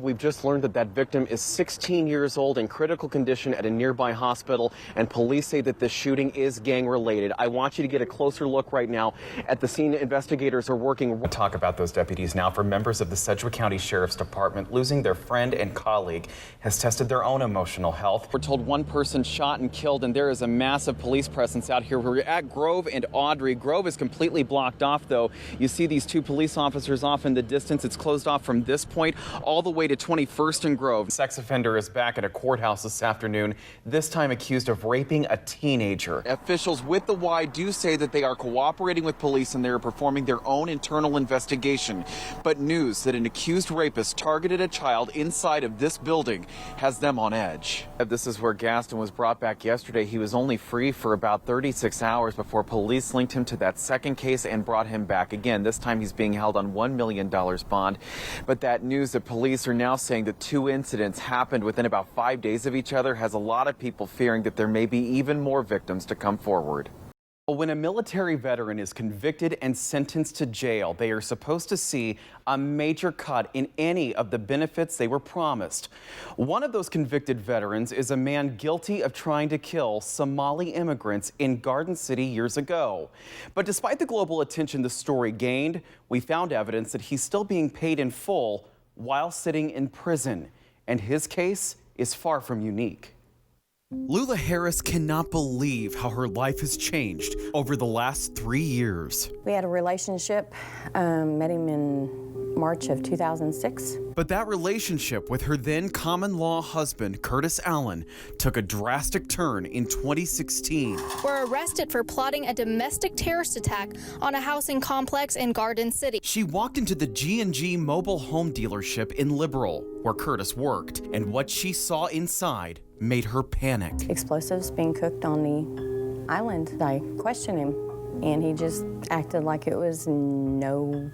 We've just learned that that victim is 16 years old in critical condition at a nearby hospital, and police say that this shooting is gang-related. I want you to get a closer look right now at the scene. Investigators are working. We'll talk about those deputies now. For members of the Sedgwick County Sheriff's Department, losing their friend and colleague has tested their own emotional health. We're told one person shot and killed, and there is a massive police presence out here. We're at Grove and Audrey. Grove is completely blocked off, though. You see these two police officers off in the distance. It's closed off from this point all the way to 21st and Grove. Sex offender is back at a courthouse this afternoon, this time accused of raping a teenager. Officials with the Y do say that they are cooperating with police and they are performing their own internal investigation. But news that an accused rapist targeted a child inside of this building has them on edge. This is where Gaston was brought back yesterday. He was only free for about 36 hours before police linked him to that second case and brought him back again. This time he's being held on $1 million bond. But that news that police are now saying that two incidents happened within about 5 days of each other has a lot of people fearing that there may be even more victims to come forward. When a military veteran is convicted and sentenced to jail, they are supposed to see a major cut in any of the benefits they were promised. One of those convicted veterans is a man guilty of trying to kill Somali immigrants in Garden City years ago. But despite the global attention the story gained, we found evidence that he's still being paid in full while sitting in prison, and his case is far from unique. Lula Harris cannot believe how her life has changed over the last 3 years. We had a relationship, met him in March of 2006. But that relationship with her then common-law husband, Curtis Allen, took a drastic turn in 2016. Were arrested for plotting a domestic terrorist attack on a housing complex in Garden City. She walked into the G&G mobile home dealership in Liberal, where Curtis worked, and what she saw inside made her panic. Explosives being cooked on the island. I questioned him, and he just acted like it was no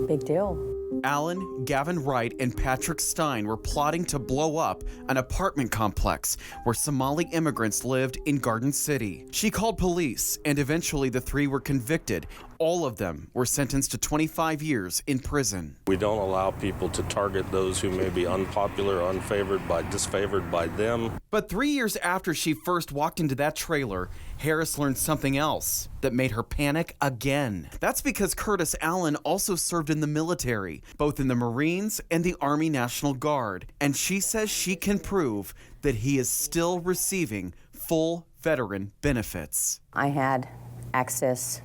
big deal. Alan, Gavin Wright, and Patrick Stein were plotting to blow up an apartment complex where Somali immigrants lived in Garden City. She called police, and eventually the three were convicted. All of them were sentenced to 25 years in prison. We don't allow people to target those who may be unpopular, disfavored by them. But 3 years after she first walked into that trailer, Harris learned something else that made her panic again. That's because Curtis Allen also served in the military, both in the Marines and the Army National Guard. And she says she can prove that he is still receiving full veteran benefits. I had access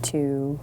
to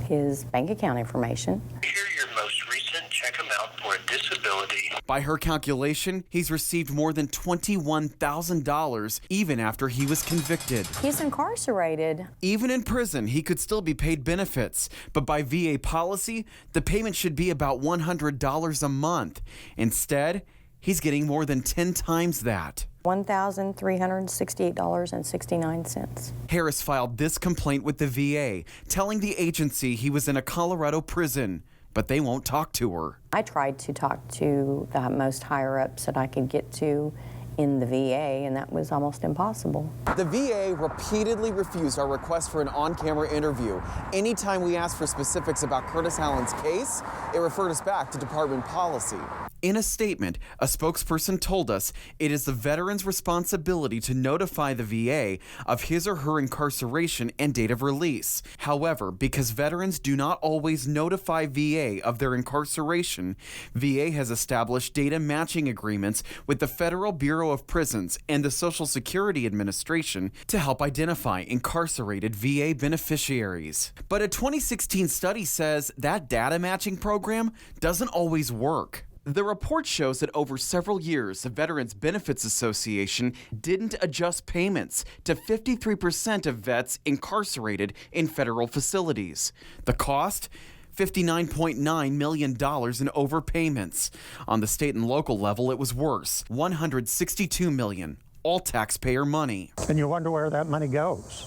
his bank account information. Here your most recent check amount for a disability. By her calculation, he's received more than $21,000 even after he was convicted. He's incarcerated. Even in prison, he could still be paid benefits, but by VA policy, the payment should be about $100 a month. Instead, he's getting more than 10 times that. $1,368.69. Harris filed this complaint with the VA, telling the agency he was in a Colorado prison, but they won't talk to her. I tried to talk to the most higher-ups that I could get to in the VA, and that was almost impossible. The VA repeatedly refused our request for an on-camera interview. Anytime we asked for specifics about Curtis Allen's case, it referred us back to department policy. In a statement, a spokesperson told us it is the veteran's responsibility to notify the VA of his or her incarceration and date of release. However, because veterans do not always notify VA of their incarceration, VA has established data matching agreements with the Federal Bureau of Prisons and the Social Security Administration to help identify incarcerated VA beneficiaries. But a 2016 study says that data matching program doesn't always work. The report shows that over several years, the Veterans Benefits Association didn't adjust payments to 53% of vets incarcerated in federal facilities. The cost? $59.9 million in overpayments. On the state and local level, it was worse, $162 million, all taxpayer money. And you wonder where that money goes.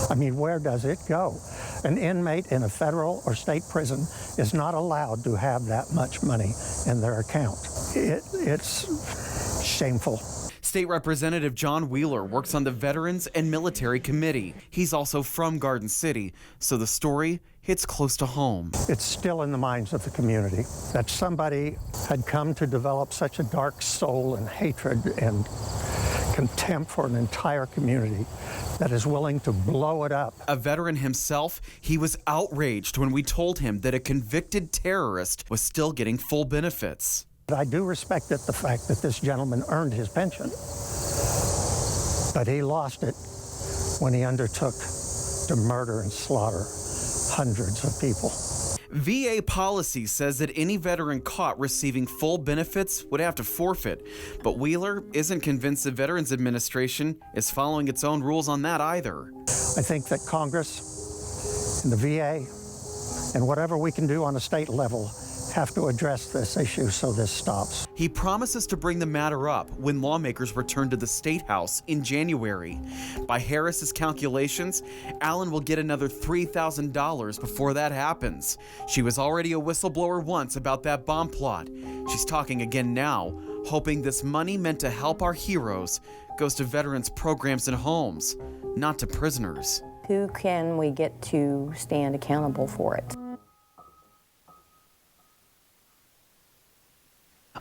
I mean, where does it go? An inmate in a federal or state prison is not allowed to have that much money in their account. It's shameful. State Representative John Wheeler works on the Veterans and Military Committee. He's also from Garden City, so the story hits close to home. It's still in the minds of the community that somebody had come to develop such a dark soul and hatred and contempt for an entire community that is willing to blow it up. A veteran himself, he was outraged when we told him that a convicted terrorist was still getting full benefits. I do respect the fact that this gentleman earned his pension, but he lost it when he undertook to murder and slaughter hundreds of people. VA policy says that any veteran caught receiving full benefits would have to forfeit, but Wheeler isn't convinced the Veterans Administration is following its own rules on that either. I think that Congress and the VA and whatever we can do on a state level have to address this issue so this stops. He promises to bring the matter up when lawmakers return to the State House in January. By Harris's calculations, Allen will get another $3,000 before that happens. She was already a whistleblower once about that bomb plot. She's talking again now, hoping this money meant to help our heroes goes to veterans' programs and homes, not to prisoners. Who can we get to stand accountable for it?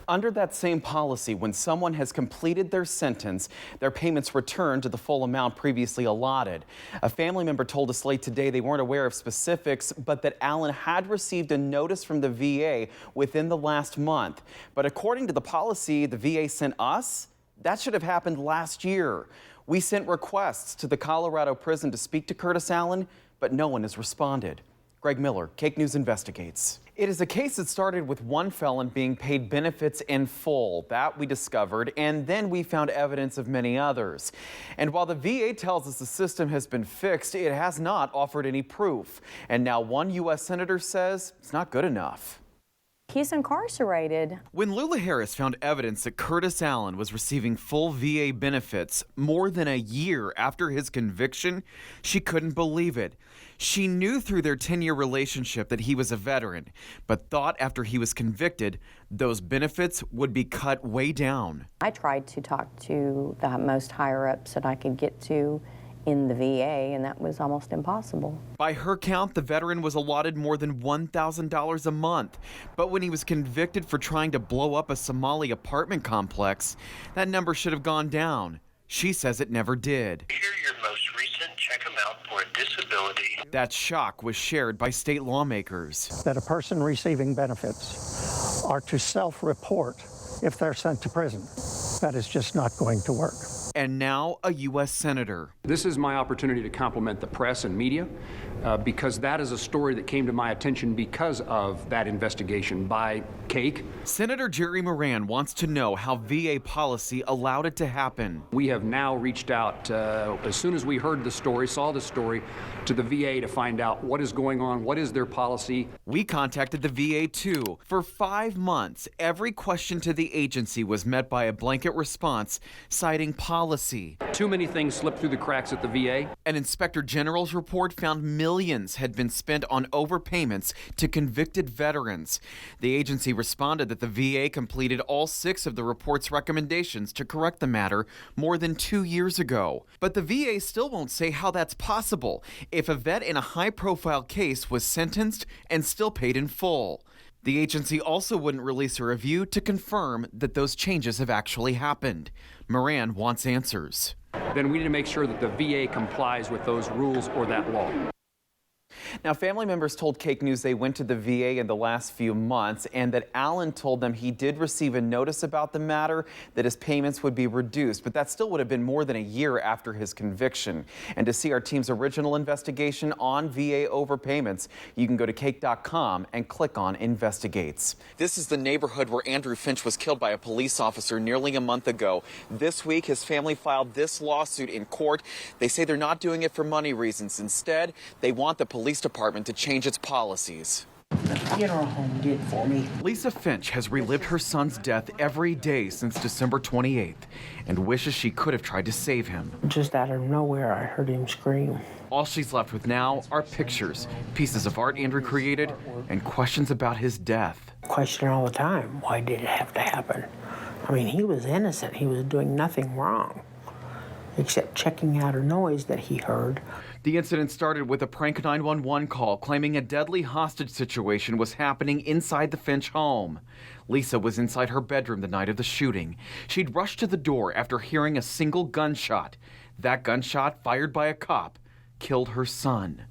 Under that same policy, when someone has completed their sentence, their payments return to the full amount previously allotted. A family member told us late today they weren't aware of specifics, but that Allen had received a notice from the VA within the last month. But according to the policy the VA sent us, that should have happened last year. We sent requests to the Colorado prison to speak to Curtis Allen, but no one has responded. Greg Miller, Cake News Investigates. It is a case that started with one felon being paid benefits in full. That we discovered, and then we found evidence of many others. And while the VA tells us the system has been fixed, it has not offered any proof. And now one U.S. senator says it's not good enough. He's incarcerated. When Lula Harris found evidence that Curtis Allen was receiving full VA benefits more than a year after his conviction, she couldn't believe it. She knew through their 10-year relationship that he was a veteran, but thought after he was convicted, those benefits would be cut way down. I tried to talk to the most higher ups that I could get to in the VA, and that was almost impossible. By her count, the veteran was allotted more than $1,000 a month. But when he was convicted for trying to blow up a Somali apartment complex, that number should have gone down. She says it never did. Hear your most recent check amount for a disability. That shock was shared by state lawmakers. That a person receiving benefits are to self-report if they're sent to prison. That is just not going to work. And now a U.S. senator. This is my opportunity to compliment the press and media because that is a story that came to my attention because of that investigation by Cake. Senator Jerry Moran wants to know how VA policy allowed it to happen. We have now reached out, as soon as we heard the story, saw the story, to the VA to find out what is going on, what is their policy. We contacted the VA too. For 5 months, every question to the agency was met by a blanket response citing policy. Too many things slipped through the cracks at the VA. An inspector general's report found millions had been spent on overpayments to convicted veterans. The agency responded that the VA completed all 6 of the report's recommendations to correct the matter more than 2 years ago. But the VA still won't say how that's possible if a vet in a high-profile case was sentenced and still paid in full. The agency also wouldn't release a review to confirm that those changes have actually happened. Moran wants answers. Then we need to make sure that the VA complies with those rules or that law. Now, family members told Cake News they went to the VA in the last few months and that Allen told them he did receive a notice about the matter, that his payments would be reduced, but that still would have been more than a year after his conviction. And to see our team's original investigation on VA overpayments, you can go to cake.com and click on Investigates. This is the neighborhood where Andrew Finch was killed by a police officer nearly a month ago. This week, his family filed this lawsuit in court. They say they're not doing it for money reasons. Instead, they want the police department to change its policies. The funeral home did for me. Lisa Finch has relived her son's death every day since December 28th and wishes she could have tried to save him. Just out of nowhere, I heard him scream. All she's left with now are pictures, pieces of art Andrew created, and questions about his death. Question all the time, why did it have to happen? I mean, he was innocent. He was doing nothing wrong except checking out a noise that he heard. The incident started with a prank 911 call claiming a deadly hostage situation was happening inside the Finch home. Lisa was inside her bedroom the night of the shooting. She'd rushed to the door after hearing a single gunshot. That gunshot, fired by a cop, killed her son.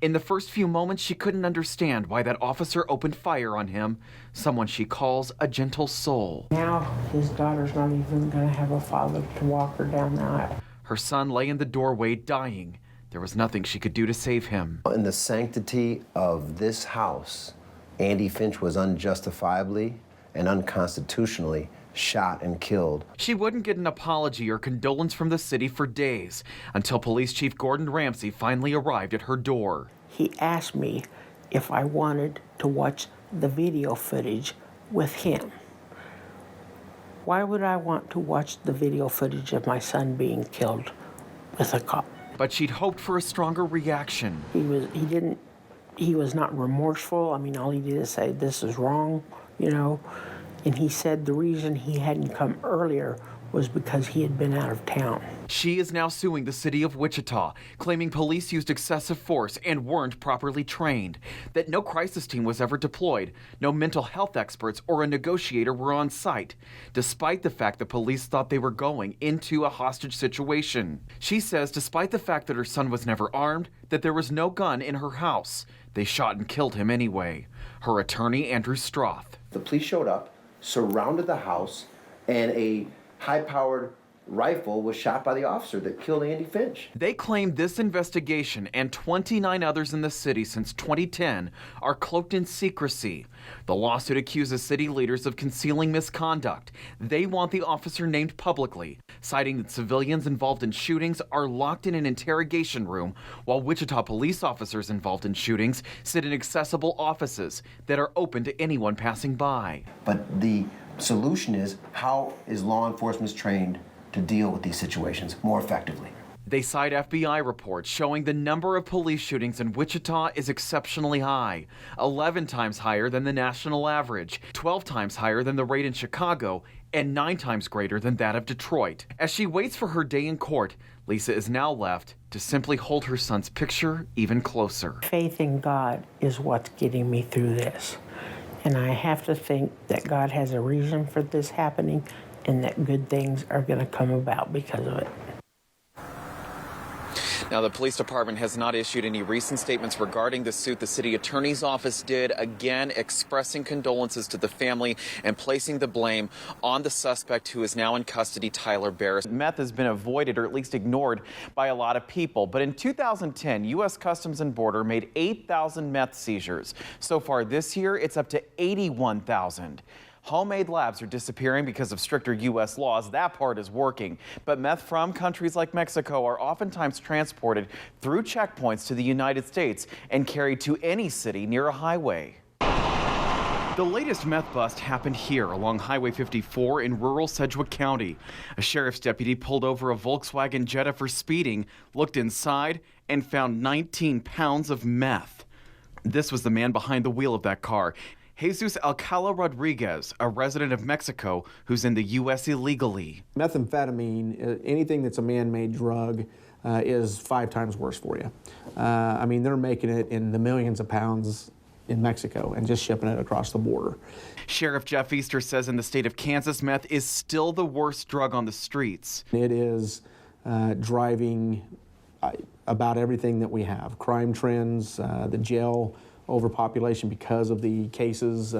In the first few moments, she couldn't understand why that officer opened fire on him, someone she calls a gentle soul. Now his daughter's not even going to have a father to walk her down the aisle. Her son lay in the doorway dying. There was nothing she could do to save him. In the sanctity of this house, Andy Finch was unjustifiably and unconstitutionally shot and killed. She wouldn't get an apology or condolence from the city for days until Police Chief Gordon Ramsay finally arrived at her door. He asked me if I wanted to watch the video footage with him. Why would I want to watch the video footage of my son being killed with a cop? But she'd hoped for a stronger reaction. He was not remorseful. I mean, all he did is say, this is wrong, you know. And he said the reason he hadn't come earlier was because he had been out of town. She is now suing the city of Wichita, claiming police used excessive force and weren't properly trained, that no crisis team was ever deployed, no mental health experts or a negotiator were on site, despite the fact the police thought they were going into a hostage situation. She says despite the fact that her son was never armed, that there was no gun in her house, they shot and killed him anyway. Her attorney, Andrew Stroth. The police showed up, surrounded the house, and a high-powered rifle was shot by the officer that killed Andy Finch. They claim this investigation and 29 others in the city since 2010 are cloaked in secrecy. The lawsuit accuses city leaders of concealing misconduct. They want the officer named publicly, citing that civilians involved in shootings are locked in an interrogation room, while Wichita police officers involved in shootings sit in accessible offices that are open to anyone passing by. But the solution is, how is law enforcement trained to deal with these situations more effectively? They cite FBI reports showing the number of police shootings in Wichita is exceptionally high, 11 times higher than the national average, 12 times higher than the rate in Chicago, and 9 times greater than that of Detroit. As she waits for her day in court, Lisa is now left to simply hold her son's picture even closer. Faith in God is what's getting me through this. And I have to think that God has a reason for this happening and that good things are going to come about because of it. Now, the police department has not issued any recent statements regarding the suit. The city attorney's office did, again expressing condolences to the family and placing the blame on the suspect who is now in custody, Tyler Barris. Meth has been avoided or at least ignored by a lot of people. But in 2010, U.S. Customs and Border made 8,000 meth seizures. So far this year, it's up to 81,000. Homemade labs are disappearing because of stricter U.S. laws. That part is working. But meth from countries like Mexico are oftentimes transported through checkpoints to the United States and carried to any city near a highway. The latest meth bust happened here along Highway 54 in rural Sedgwick County. A sheriff's deputy pulled over a Volkswagen Jetta for speeding, looked inside, and found 19 pounds of meth. This was the man behind the wheel of that car. Jesus Alcala Rodriguez, a resident of Mexico who's in the U.S. illegally. Methamphetamine, anything that's a man-made drug, is 5 times worse for you. I mean, they're making it in the millions of pounds in Mexico and just shipping it across the border. Sheriff Jeff Easter says in the state of Kansas, meth is still the worst drug on the streets. It is driving about everything that we have. Crime trends, the jail overpopulation because of the cases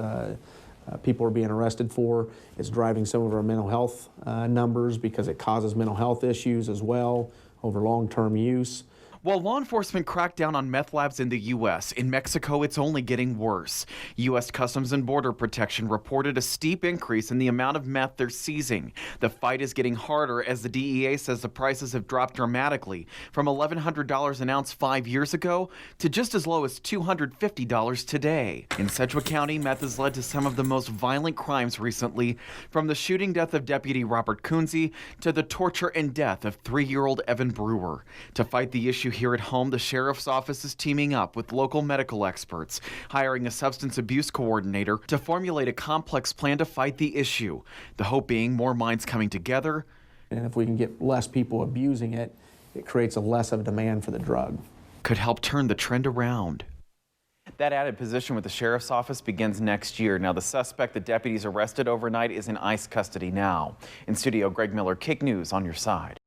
people are being arrested for. It's driving some of our mental health numbers because it causes mental health issues as well over long-term use. While law enforcement cracked down on meth labs in the U.S., in Mexico it's only getting worse. U.S. Customs and Border Protection reported a steep increase in the amount of meth they're seizing. The fight is getting harder as the DEA says the prices have dropped dramatically from $1,100 an ounce 5 years ago to just as low as $250 today. In Sedgwick County, meth has led to some of the most violent crimes recently, from the shooting death of Deputy Robert Kunze to the torture and death of 3-year-old Evan Brewer. To fight the issue here at home, the sheriff's office is teaming up with local medical experts, hiring a substance abuse coordinator to formulate a complex plan to fight the issue. The hope being more minds coming together. And if we can get less people abusing it, it creates a less of a demand for the drug. Could help turn the trend around. That added position with the sheriff's office begins next year. Now, the suspect the deputies arrested overnight is in ICE custody now. In studio, Greg Miller, KIC News on your side.